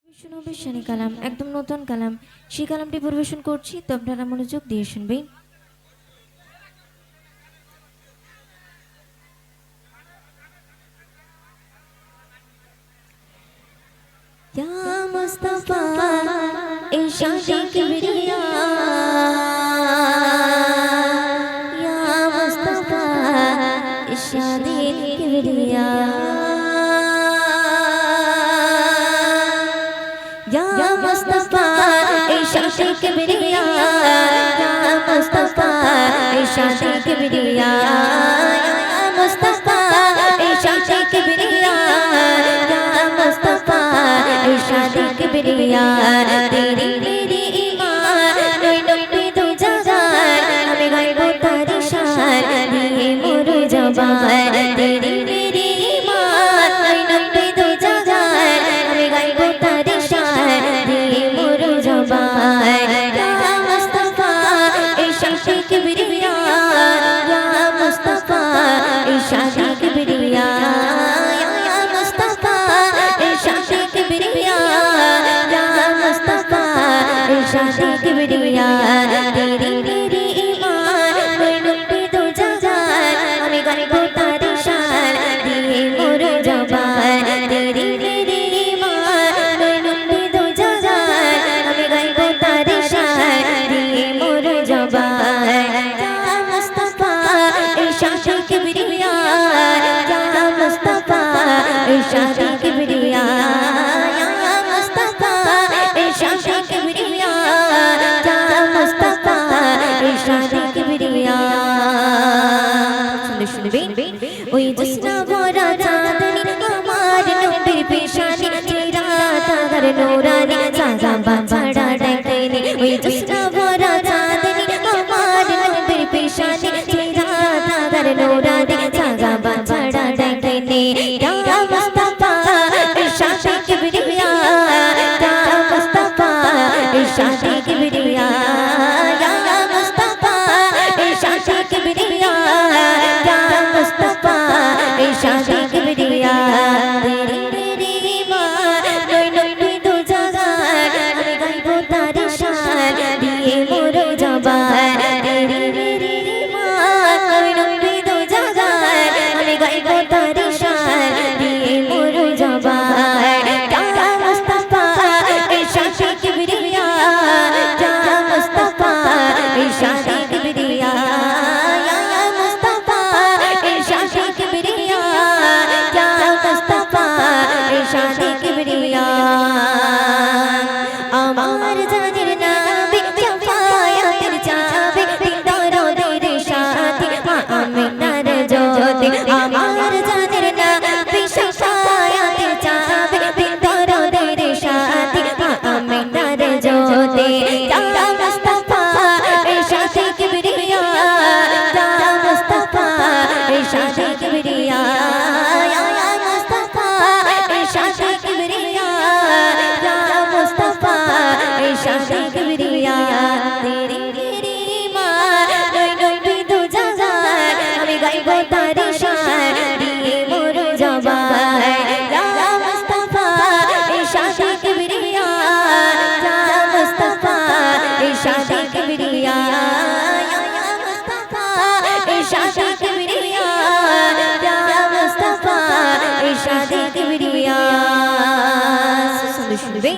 বিশ্বনবী কালাম একদম নতুন কালাম, সেই কালামটি পরিবেশন করছি, তো আপনারা মনোযোগ দিয়ে শুনবেন। ইয়া মুস্তাফা ইরশাদে কিবরিয়া, ইয়া মুস্তাফা ইরশাদে কিবরিয়া, ইয়া মুস্তাফা ইরশাদে কিবরিয়া, ইয়া মুস্তাফা ইরশাদে কিবরিয়া, ইয়া মুস্তাফা ইরশাদে কিবরিয়া, ইয়া মুস্তাফা इरशादे किबरिया, तेरी मेरी ईमान नोई नोई पे दो जहान, हमें गायबो तारी शान दिए मोरो जबान। तेरी मेरी ईमान नोई नोई पे दो जहान, हमें गायबो तारी शान दिए मोरो जबान। या मुस्तफा इरशादे किबरिया, या मुस्तफा इरशादे किबरिया, या मुस्तफा इरशादे किबरिया, या मुस्तफा इरशादे किबरिया, तेरी मेरी ईमान नोई नोई पे दो जहान, हमें गायबो तारी शान दिए मोरो जबान। तेरी मेरी ईमान नोई नोई पे दो जहान, हमें गायबो तारी शान दिए मोरो जबान। या मुस्तफा इरशादे किबरिया, या मुस्तफा इरशादे किबरिया, या मुस्तफा इरशादे किबरिया, या मुस्तफा इरशादे किबरिया। শুনবেন ওই জোসনা ভরা চাঁদনি আমার নবীর পেশানি, চেরা তার নূরানি সাজা বাছড়া ডাকেনি। ওই জোসনা ভরা চাঁদনি আমার নবীর পেশানি, চেরা তার নূরানি সাজা বাছড়া ডাকেনি। ইয়া মুস্তাফা ইরশাদে কিবরিয়া, ইয়া মুস্তাফা ইরশাদে কিবরিয়া, ইয়া মুস্তাফা ইরশাদে কিবরিয়া, ইয়া মুস্তাফা इरशादे किबरिया, तेरी मेरी ईमान नोई नोई पे दो जहान, हमें गायबो तारी शान दिए मोरो जबान। तेरी मेरी ईमान नोई नोई पे दो जहान, हमें गायबो तारी शान दिए मोरो जबान। या मुस्तफा इरशादे किबरिया, या मुस्तफा इरशादे किबरिया, या मुस्तफा इरशादे किबरिया, या मुस्तफा इरशादे किबरिया। আমার জানের নামে শাফায়াতের চাবি, দরদের সাথে মা আমিনার জ্যোতি। আমার জানের নামে শাফায়াতের চাবি, দরদের সাথে মা আমিনার জ্যোতি। ইয়া মুস্তাফা ইরশাদে কিবরিয়া, ইয়া মুস্তাফা ইরশাদে কিবরিয়া, ইয়া মুস্তাফা ইরশাদে কিবরিয়া, ইয়া মুস্তাফা इरशादे किबरिया, तेरी मेरी ईमान नोई नोई पे दो जहान, हमें गायबो तारी शान दिए मोरो जबान। या मुस्तफा इरशादे किबरिया, या मुस्तफा इरशादे किबरिया, या मुस्तफा इरशादे किबरिया, या मुस्तफा इरशादे किबरिया। শুনবেন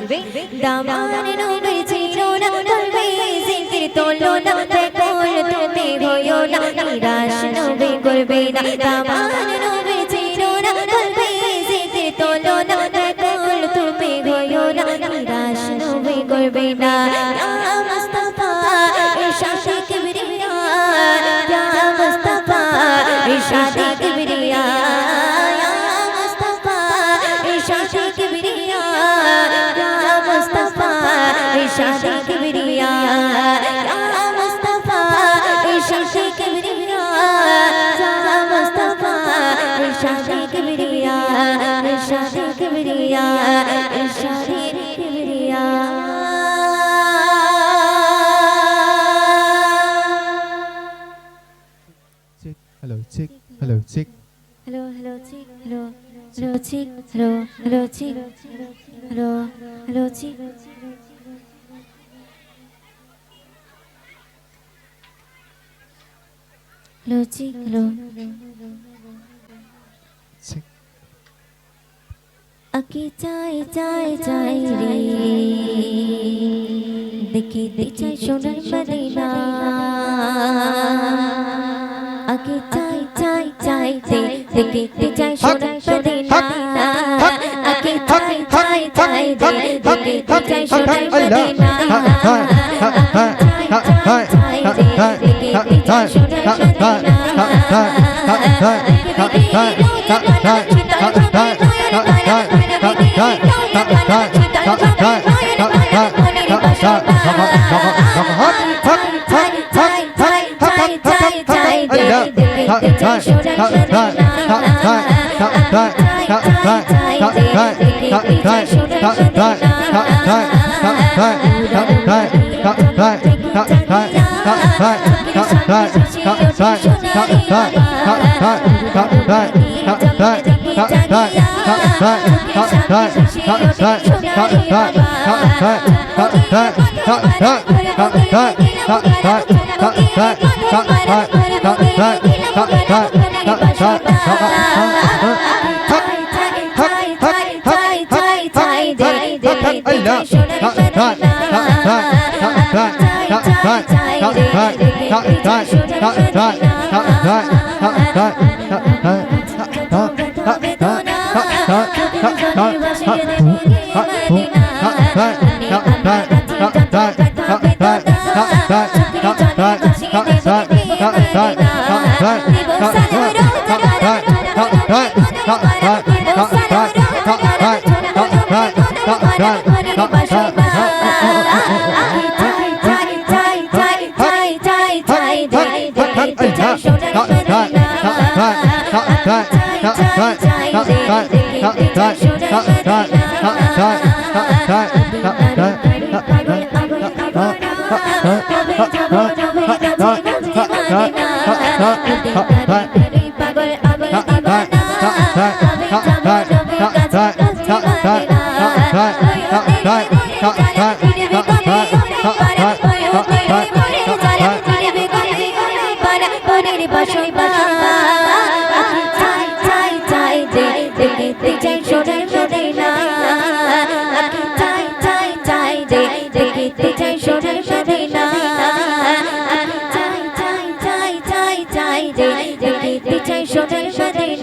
দামান নবীর ছিল না, তবে জিকির তোলো না, বেকল তুমি হইও না, নিরাশ নবী করবে না। দামান নবীর ছিল না, তবে জিকির তোলো না, বেকল তুমি হইও না, নিরাশ নবী করবে না। ইয়া মুস্তাফা ইরশাদে কিবরিয়া, ইয়া মুস্তাফা ইরশাদে কিবরিয়া, ইয়া মুস্তাফা ইরশাদে কিবরিয়া, या मुस्तफा इरशादे किबरिया, या मुस्तफा इरशादे किबरिया, या मुस्तफा इरशादे किबरिया, इरशादे किबरिया, इरशादे किबरिया। Check, hello, check, hello, check. Hello, hello, check, hello. রোচি রো রোচি রো রোচি রোচি রো আকি চাই চাই চাই রে দেখিতে চাই সোনার মদিনা আকি চাই চাই চাই রে দেখিতে চাই সোনার মদিনা আকি চাই চাই চাই রে দেখিতে চাই সোনার মদিনা